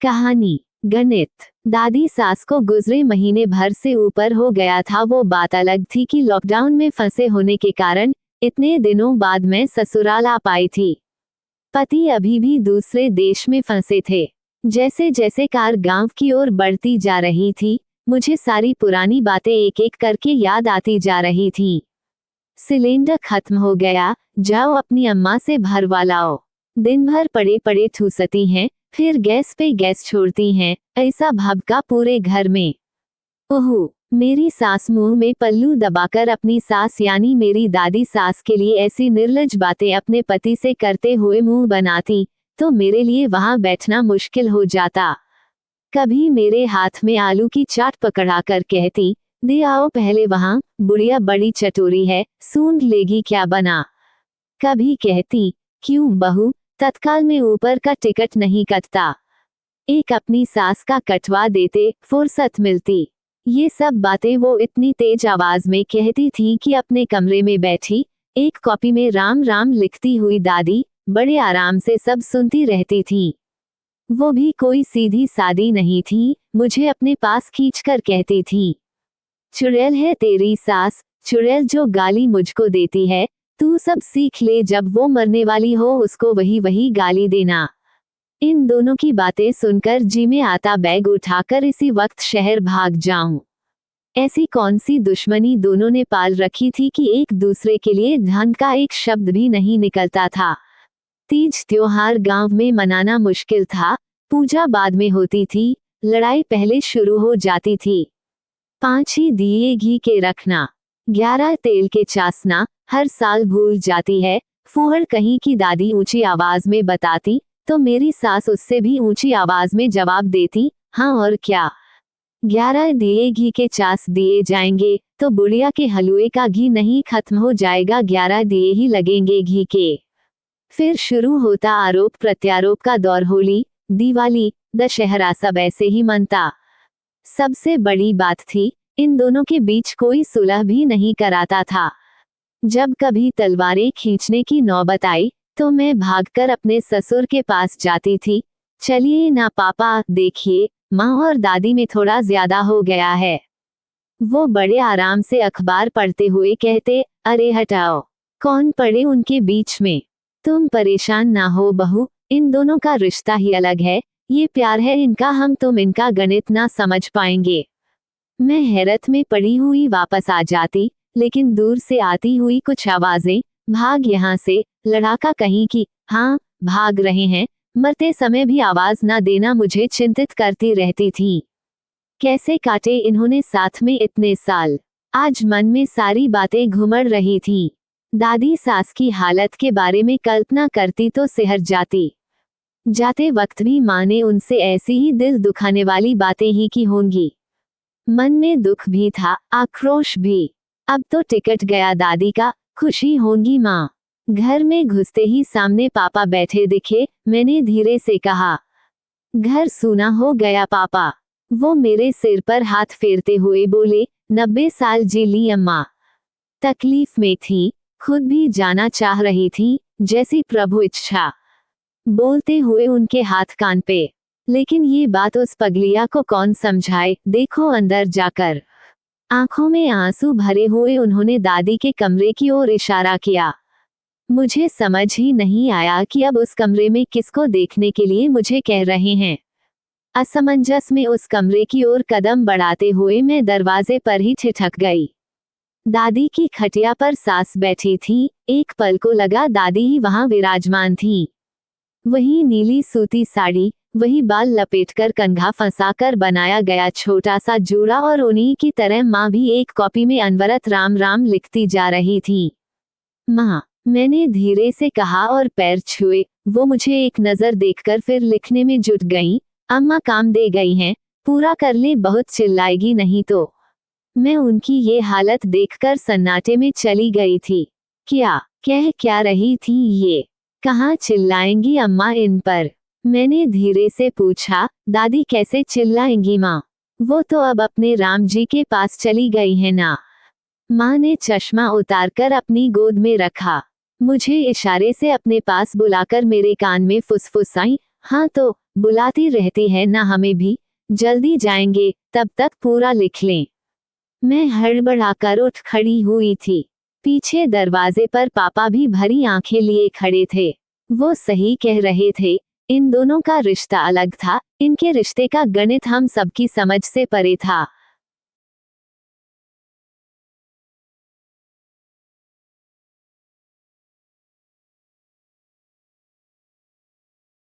कहानी गणित। दादी सास को गुजरे महीने भर से ऊपर हो गया था। वो बात अलग थी कि लॉकडाउन में फंसे होने के कारण इतने दिनों बाद मैं ससुराल आ पाई थी। पति अभी भी दूसरे देश में फंसे थे। जैसे जैसे कार गांव की ओर बढ़ती जा रही थी, मुझे सारी पुरानी बातें एक एक करके याद आती जा रही थी। सिलेंडर खत्म हो गया, जाओ अपनी अम्मा से भरवा लाओ। दिन भर पड़े पड़े ठूसती हैं, फिर गैस पे गैस छोड़ती हैं, ऐसा भभका पूरे घर में। ओह, मेरी सास मुंह में पल्लू दबाकर अपनी सास यानी मेरी दादी सास के लिए ऐसी निर्लज बातें अपने पति से करते हुए मुंह बनाती, तो मेरे लिए वहां बैठना मुश्किल हो जाता। कभी मेरे हाथ में आलू की चाट पकड़ा कर कहती, दे आओ पहले वहां, बुढ़िया बड़ी चटोरी है, सूंघ लेगी क्या बना। कभी कहती, क्यों बहू, तत्काल में ऊपर का टिकट नहीं कटता, एक अपनी सास का कटवा देते, फुर्सत मिलती। ये सब बातें वो इतनी तेज आवाज में कहती थी कि अपने कमरे में बैठी एक कॉपी में राम राम लिखती हुई दादी बड़े आराम से सब सुनती रहती थी। वो भी कोई सीधी सादी नहीं थी, मुझे अपने पास खींचकर कहती थी, चुड़ैल है तेरी सास, चुड़ैल जो गाली मुझको देती है, तू सब सीख ले, जब वो मरने वाली हो उसको वही वही गाली देना। इन दोनों की बातें सुनकर जी में आता बैग उठाकर इसी वक्त शहर भाग जाऊं। ऐसी कौन सी दुश्मनी दोनों ने पाल रखी थी कि एक दूसरे के लिए ढंग का एक शब्द भी नहीं निकलता था। तीज त्योहार गांव में मनाना मुश्किल था, पूजा बाद में होती थी, लड़ाई पहले शुरू हो जाती थी। 5 ही दिए घी के रखना, 11 तेल के चासना, हर साल भूल जाती है, फूहड़ कहीं की दादी ऊंची आवाज में बताती, तो मेरी सास उससे भी ऊंची आवाज में जवाब देती, हाँ और क्या, 11 दिए घी के चास दिए जाएंगे तो बुढ़िया के हलवे का घी नहीं खत्म हो जाएगा, 11 दिए ही लगेंगे घी के। फिर शुरू होता आरोप प्रत्यारोप का दौर। होली, दिवाली, दशहरा सब ऐसे ही मनता। सबसे बड़ी बात थी, इन दोनों के बीच कोई सुलह भी नहीं कराता था। जब कभी तलवारें खींचने की नौबत आई तो मैं भागकर अपने ससुर के पास जाती थी, चलिए ना पापा, देखिए माँ और दादी में थोड़ा ज्यादा हो गया है। वो बड़े आराम से अखबार पढ़ते हुए कहते, अरे हटाओ, कौन पढ़े उनके बीच में, तुम परेशान ना हो बहू, इन दोनों का रिश्ता ही अलग है, ये प्यार है इनका, हम तुम इनका गणित ना समझ पाएंगे। मैं हैरत में पड़ी हुई वापस आ जाती, लेकिन दूर से आती हुई कुछ आवाजें, भाग यहाँ से, लड़ाका कहीं की, हाँ भाग रहे हैं, मरते समय भी आवाज ना देना मुझे चिंतित करती रहती थी। कैसे काटे इन्होंने साथ में इतने साल। आज मन में सारी बातें घुमड़ रही थी। दादी सास की हालत के बारे में कल्पना करती तो सिहर जाती। जाते वक्त भी माँ ने उनसे ऐसी ही दिल दुखाने वाली बातें ही की होंगी। मन में दुख भी था, आक्रोश भी। अब तो टिकट गया दादी का, खुशी होंगी माँ। घर में घुसते ही सामने पापा बैठे दिखे, मैंने धीरे से कहा, घर सूना हो गया पापा। वो मेरे सिर पर हाथ फेरते हुए बोले, 90 साल जी ली अम्मा। तकलीफ में थी, खुद भी जाना चाह रही थी, जैसी प्रभु इच्छा। बोलते हुए उनके हाथ कान पे, लेकिन ये बात उस पगलिया को कौन समझाए, देखो अंदर जाकर। आंखों में आंसू भरे हुए उन्होंने दादी के कमरे की ओर इशारा किया। मुझे समझ ही नहीं आया कि अब उस कमरे में किसको देखने के लिए मुझे कह रहे हैं। असमंजस में उस कमरे की ओर कदम बढ़ाते हुए मैं दरवाजे पर ही ठिठक गई। दादी की खटिया पर सास बैठी थी, एक पल को लगा दादी ही वहां विराजमान थी। वही नीली सूती साड़ी, वही बाल लपेटकर कंघा फंसाकर बनाया गया छोटा सा जूड़ा, और उन्हीं की तरह माँ भी एक कॉपी में अनवरत राम राम लिखती जा रही थी। माँ, मैंने धीरे से कहा और पैर छुए। वो मुझे एक नजर देखकर फिर लिखने में जुट गईं। अम्मा काम दे गई हैं, पूरा कर ले, बहुत चिल्लाएगी नहीं तो। मैं उनकी ये हालत देखकर सन्नाटे में चली गई थी। क्या रही थी ये, कहाँ चिल्लाएंगी अम्मा इन पर। मैंने धीरे से पूछा, दादी कैसे चिल्लाएंगी माँ, वो तो अब अपने राम जी के पास चली गई है ना। माँ ने चश्मा उतारकर अपनी गोद में रखा, मुझे इशारे से अपने पास बुलाकर मेरे कान में फुसफुसाई, हाँ तो बुलाती रहती है ना हमें भी, जल्दी जाएंगे, तब तक पूरा लिख लें। मैं हड़बड़ाकर उठ खड़ी हुई थी। पीछे दरवाजे पर पापा भी भरी आंखें लिए खड़े थे। वो सही कह रहे थे, इन दोनों का रिश्ता अलग था, इनके रिश्ते का गणित हम सबकी समझ से परे था।